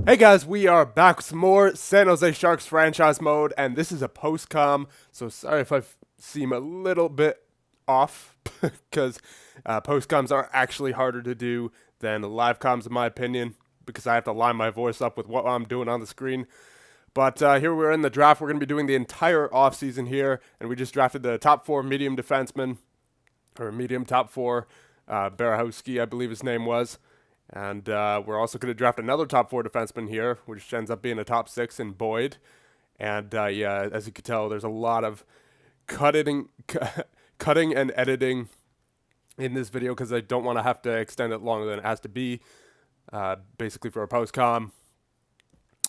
Hey guys, we are back with some more San Jose Sharks franchise mode, and this is a post-com, so sorry if I seem a little bit off, because post-coms are actually harder to do than live coms in my opinion, because I have to line my voice up with what I'm doing on the screen. But here we're in the draft. We're going to be doing the entire offseason here, and we just drafted the top four medium defensemen, or medium top four, Barahowski, I believe his name was. And we're also going to draft another top four defenseman here, which ends up being a top six in Boyd. And yeah, as you can tell, there's a lot of cutting, cutting and editing in this video because I don't want to have to extend it longer than it has to be, basically for a post-com.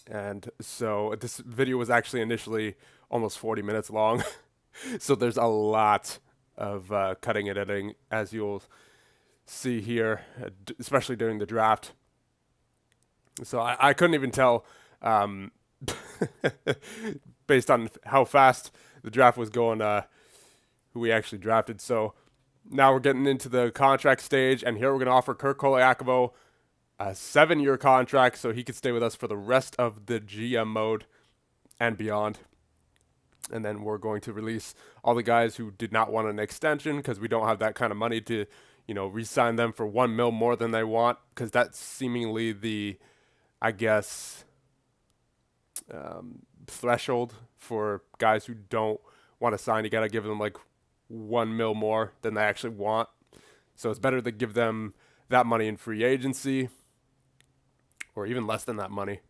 And so this video was actually initially almost 40 minutes long. So there's a lot of cutting and editing, as you'll see here, especially during the draft. So I couldn't even tell, based on how fast the draft was going, who we actually drafted. So now we're getting into the contract stage, and here we're going to offer Kirk Koliakovo a 7-year contract so he could stay with us for the rest of the GM mode and beyond. And then we're going to release all the guys who did not want an extension because we don't have that kind of money to, re-sign them for $1 million more than they want, because that's seemingly the, I guess, threshold for guys who don't want to sign. You got to give them like $1 million more than they actually want. So it's better to give them that money in free agency, or even less than that money.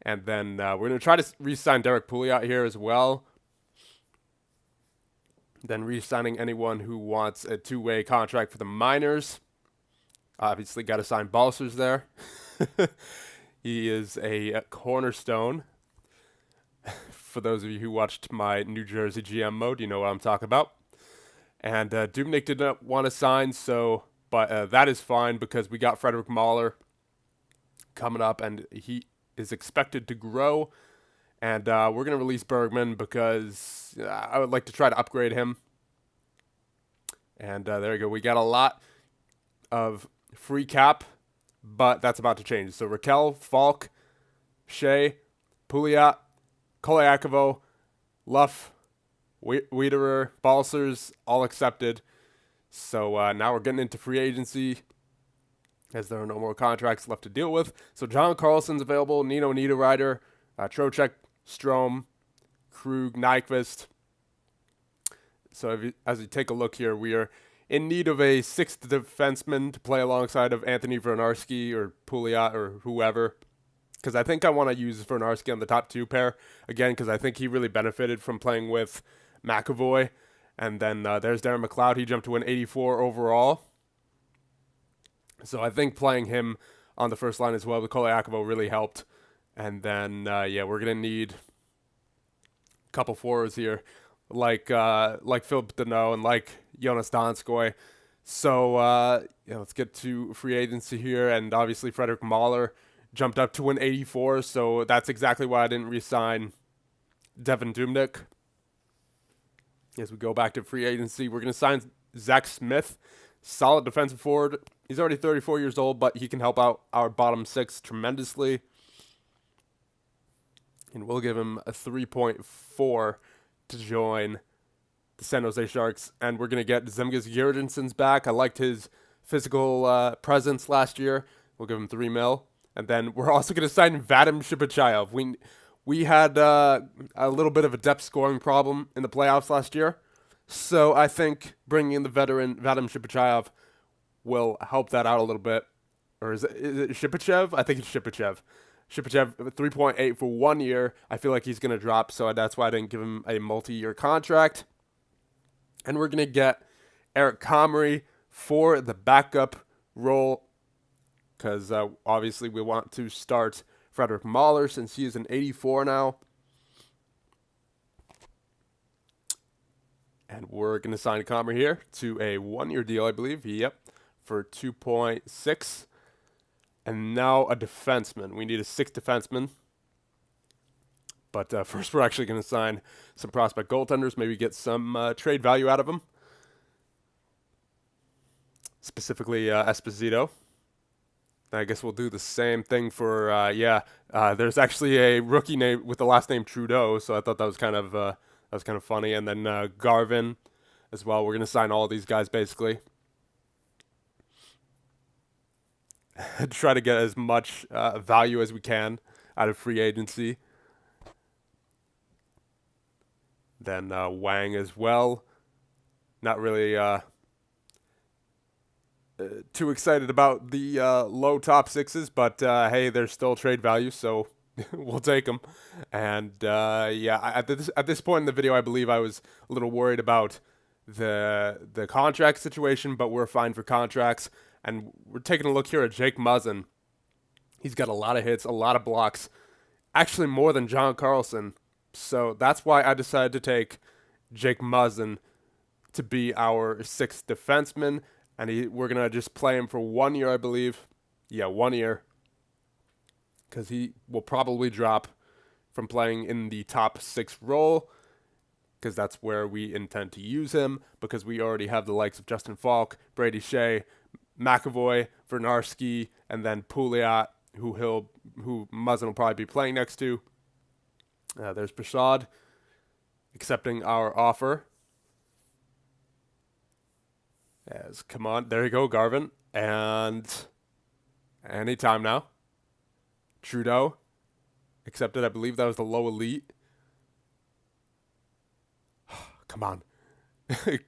And then we're going to try to re-sign Derek Pouliot here as well. Then re-signing anyone who wants a two-way contract for the minors. Obviously, got to sign Balsers there. He is a cornerstone. For those of you who watched my New Jersey GM mode, you know what I'm talking about. And Dubnyk did not want to sign, but that is fine because we got Frederick Mahler coming up, and he is expected to grow. And we're going to release Bergman because I would like to try to upgrade him. And there you go. We got a lot of free cap, but that's about to change. So Raquel, Falk, Shea, Pouliot, Koliakovo, Luff, Wiederer, Balsers, all accepted. So now we're getting into free agency, as there are no more contracts left to deal with. So John Carlson's available, Nino Niederreiter, Trocheck, Strome, Krug, Nyquist. So as you take a look here, we are in need of a sixth defenseman to play alongside of Anthony Vernarski or Pouliot or whoever, because I think I want to use Vernarski on the top two pair again, because I think he really benefited from playing with McAvoy. And then there's Darren McLeod. He jumped to an 84 overall. So I think playing him on the first line as well with Koliakovo really helped. And then, yeah, we're going to need a couple forwards here, like Philip Deneau and like Jonas Donskoy. So, yeah, let's get to free agency here. And obviously Frederick Mahler jumped up to an 84, so that's exactly why I didn't re-sign Devin Dubnyk. As we go back to free agency, we're going to sign Zach Smith, solid defensive forward. He's already 34 years old, but he can help out our bottom six tremendously. And we'll give him a 3.4 to join the San Jose Sharks. And we're going to get Zemgus Girgensons back. I liked his physical presence last year. We'll give him $3 million. And then we're also going to sign Vadim Shipachayev. We had a little bit of a depth scoring problem in the playoffs last year. So I think bringing in the veteran Vadim Shipachayev will help that out a little bit. Or is it Shipachev? I think it's Shipachev. Shipachev, 3.8 for 1 year. I feel like he's going to drop, so that's why I didn't give him a multi-year contract. And we're going to get Eric Comrie for the backup role, because obviously we want to start Frederick Mahler since he is an 84 now. And we're going to sign Comrie here to a 1-year deal, I believe. Yep, for 2.6. And now a defenseman. We need a sixth defenseman. But first we're actually going to sign some prospect goaltenders, maybe get some trade value out of them. Specifically Esposito. I guess we'll do the same thing for there's actually a rookie name with the last name Trudeau, so I thought that was kind of funny. And then Garvin as well. We're gonna sign all these guys basically. Try to get as much value as we can out of free agency. Then Wang as well. Not really too excited about the low top sixes, but hey, there's still trade value, so we'll take them. And at this point in the video, I believe I was a little worried about the contract situation, but we're fine for contracts. And we're taking a look here at Jake Muzzin. He's got a lot of hits, a lot of blocks, actually more than John Carlson. So that's why I decided to take Jake Muzzin to be our sixth defenseman. And we're going to just play him for 1 year, I believe. Yeah, 1 year. Because he will probably drop from playing in the top six role. Because that's where we intend to use him. Because we already have the likes of Justin Falk, Brady Shea, McAvoy, Vernarski, and then Pouliot, who Muzzin will probably be playing next to. There's Prashad accepting our offer. Come on, there you go, Garvin. And anytime now. Trudeau accepted. I believe that was the low elite. Come on.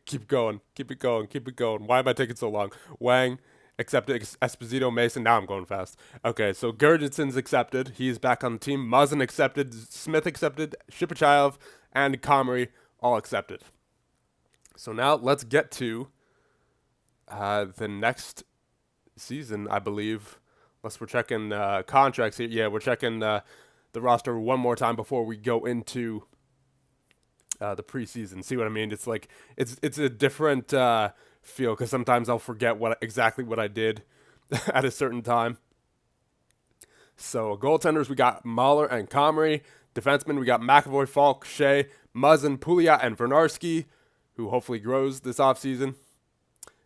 Keep going. Keep it going. Keep it going. Why am I taking so long? Wang accepted. Esposito, Mason. Now I'm going fast. Okay, so Gurgensen's accepted. He's back on the team. Muzzin accepted. Smith accepted. Shipachayev and Comrie all accepted. So now let's get to the next season, I believe. Unless we're checking contracts here. Yeah, we're checking the roster one more time before we go into the preseason. See what I mean? It's like it's a different feel because sometimes I'll forget exactly what I did at a certain time. So goaltenders, we got Mahler and Comrie. Defensemen, we got McAvoy, Falk, Shea, Muzzin, Pouliot, and Vernarski, who hopefully grows this offseason.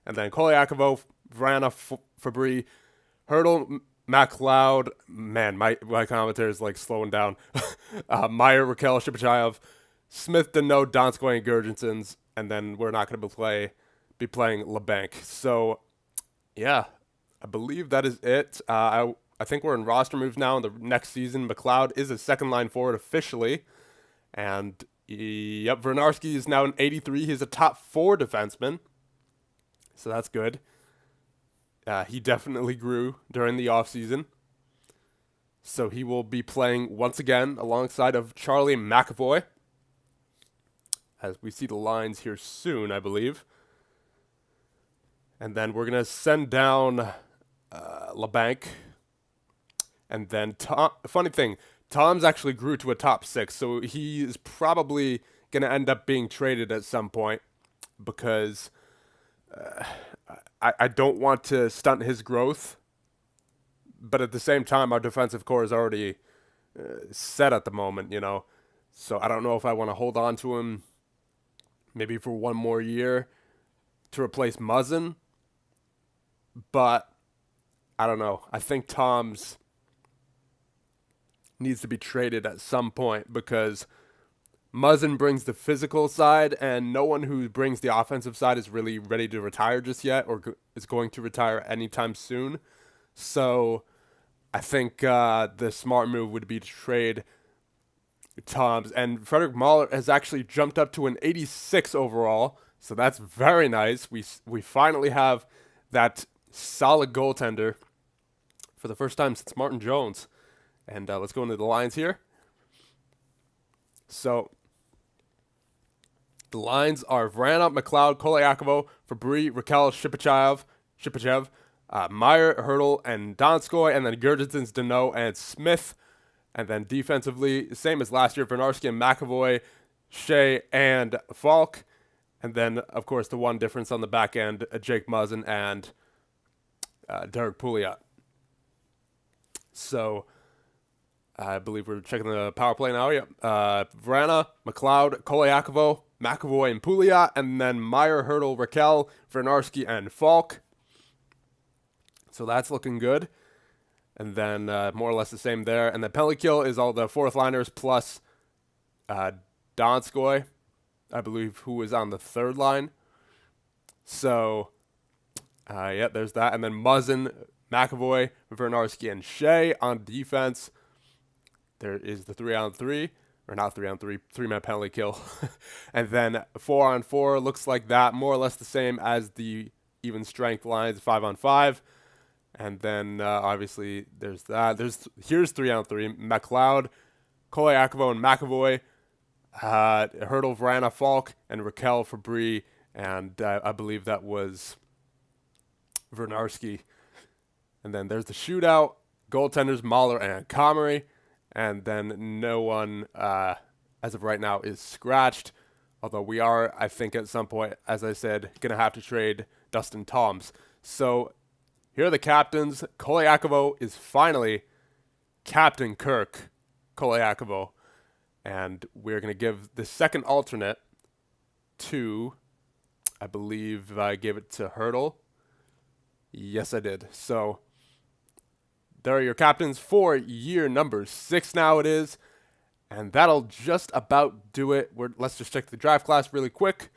And then Koliakovo, Vrana, Fabry, Hurdle, McLeod. Man, my commentary is like slowing down. Meyer, Raquel, Shipachayev, Smith, Deneau, Donskoy, and Gurgensen's. And then we're not going to be playing LeBanc. So, yeah, I believe that is it. I think we're in roster moves now. In the next season, McLeod is a second line forward officially. And, yep, Vernarski is now an 83. He's a top 4 defenseman. So that's good. He definitely grew during the offseason. So he will be playing once again alongside of Charlie McAvoy. As we see the lines here soon, I believe. And then we're going to send down LeBanc. And then, funny thing, Tom's actually grew to a top 6. So he is probably going to end up being traded at some point. Because I don't want to stunt his growth, but at the same time, our defensive core is already set at the moment, you know. So I don't know if I want to hold on to him maybe for one more year to replace Muzzin, but I don't know. I think Tom's needs to be traded at some point because Muzzin brings the physical side, and no one who brings the offensive side is really ready to retire just yet or is going to retire anytime soon. So I think the smart move would be to trade Tom's. And Frederick Mahler has actually jumped up to an 86 overall, so that's very nice. We finally have that solid goaltender for the first time since Martin Jones. And let's go into the lines here. So the lines are Vrana, McLeod, Koliakovo, Fabry, Raquel, Shipachev, Meyer, Hurdle, and Donskoy, and then Gurgensen's, Deneau, and Smith. And then defensively, same as last year, Vernarski and McAvoy, Shea, and Falk. And then, of course, the one difference on the back end, Jake Muzzin and Derek Pouliot. So I believe we're checking the power play now. Yep. Vrana, McLeod, Koliakovo, McAvoy, and Pouliot, and then Meyer, Hurdle, Raquel, Vernarski, and Falk. So that's looking good. And then more or less the same there. And then penalty kill is all the fourth liners plus Donskoy, I believe, who is on the third line. So, yeah, there's that. And then Muzzin, McAvoy, Vernarski, and Shea on defense. There is the 3-on-3, or not 3-on-3, 3-man penalty kill. And then 4-on-4 looks like that, more or less the same as the even strength lines, 5-on-5. And then obviously there's that. Here's 3-on-3, McLeod, Kolyakov, and McAvoy, Hurdle, Vrana, Falk, and Raquel, Fabry, and I believe that was Vernarski. And then there's the shootout, goaltenders, Mahler and Comrie. And then no one, as of right now, is scratched. Although we are, I think, at some point, as I said, going to have to trade Dustin Toms. So here are the captains. Kolyakov is finally Captain Kirk Kolyakov. And we're going to give the second alternate to, I believe I gave it to Hurdle. Yes, I did. So there are your captains for year number 6 now it is. And that'll just about do it. Let's just check the draft class really quick.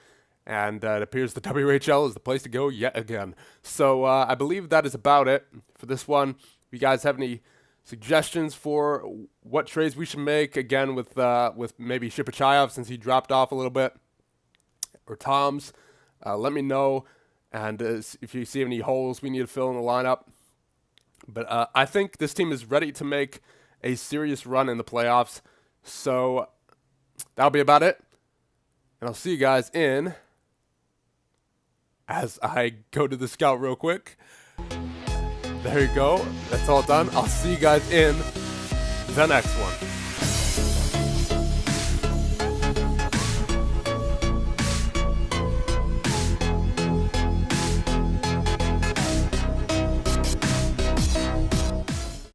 And it appears the WHL is the place to go yet again. So I believe that is about it for this one. If you guys have any suggestions for what trades we should make, again, with maybe Shipachayev since he dropped off a little bit, or Toms, let me know. And if you see any holes we need to fill in the lineup. But I think this team is ready to make a serious run in the playoffs. So that'll be about it. And I'll see you guys as I go to the scout real quick. There you go. That's all done. I'll see you guys in the next one.